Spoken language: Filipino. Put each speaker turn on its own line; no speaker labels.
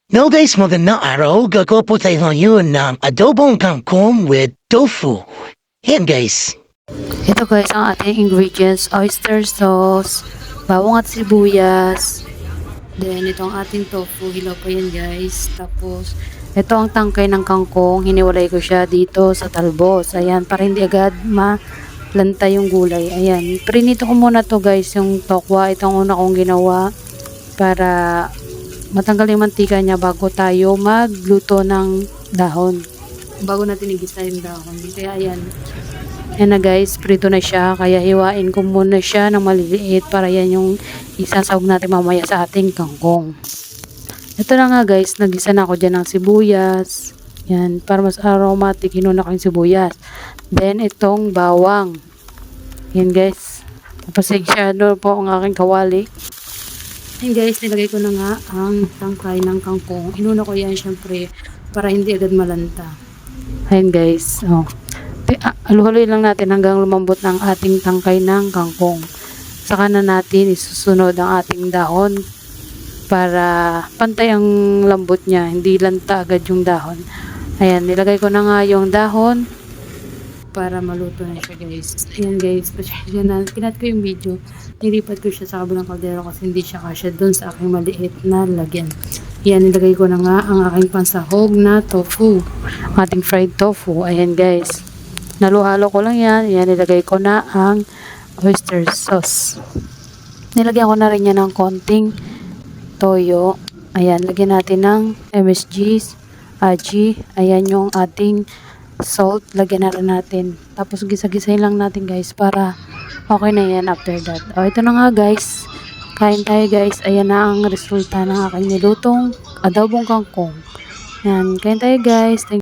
No guys, magandang araw. Gagawa po tayo ngayon ng adobong kangkong with tofu. Yan guys.
Ito guys ang ating ingredients: oyster sauce, bawang at sibuyas. Then ito ang ating tofu, hilaw pa yan guys. Tapos ito ang tangkay ng kangkong, hiniwalay ko siya dito sa talbos. Ayan, para hindi agad malanta yung gulay. Ayan, prinito ko muna to guys, yung tokwa. Ito ang una kong ginawa para matanggal yung mantika niya bago tayo magluto ng dahon. Bago natin igisa yung dahon. Kaya ayan. Yan na guys, prito na siya. Kaya hiwain ko muna siya ng maliliit para yan yung isasawag natin mamaya sa ating kangkong. Ito na nga guys, nagisa na ako dyan ng sibuyas. Yan, para mas aromatic, hinuna ko yung sibuyas. Then itong bawang. Yan guys. Papasigsyado po ang aking kawali. Ayan guys, nilagay ko na nga ang tangkay ng kangkong. Inuna ko yan syempre para hindi agad malanta. Ayan guys, oh. Halu-haluin lang natin hanggang lumambot ng ating tangkay ng kangkong. Saka na natin isusunod ang ating dahon para pantay ang lambot niya, hindi lanta agad yung dahon. Ayan, nilagay ko na nga yung dahon para maluto na siya guys. Ayan guys, pasensya na, kinat ko yung video, nilipat ko siya sa kabilang kaldero kasi hindi siya kasya dun sa aking maliit na lagyan. Ayan, nilagay ko na nga ang aking pansahog na tofu, ating fried tofu. Ayan guys, naluhalo ko lang yan. Ayan, nilagay ko na ang oyster sauce. Nilagyan ko na rin yan ng konting toyo. Ayan, lagyan natin ng MSG, aji. Ayan yung ating salt, lagyan na rin natin. Tapos gisa-gisahin lang natin guys para okay na yan after that. O, ito na nga guys. Kain tayo guys. Ayan na ang resulta ng aking nilutong adobong kangkong. Ayan, kain tayo guys.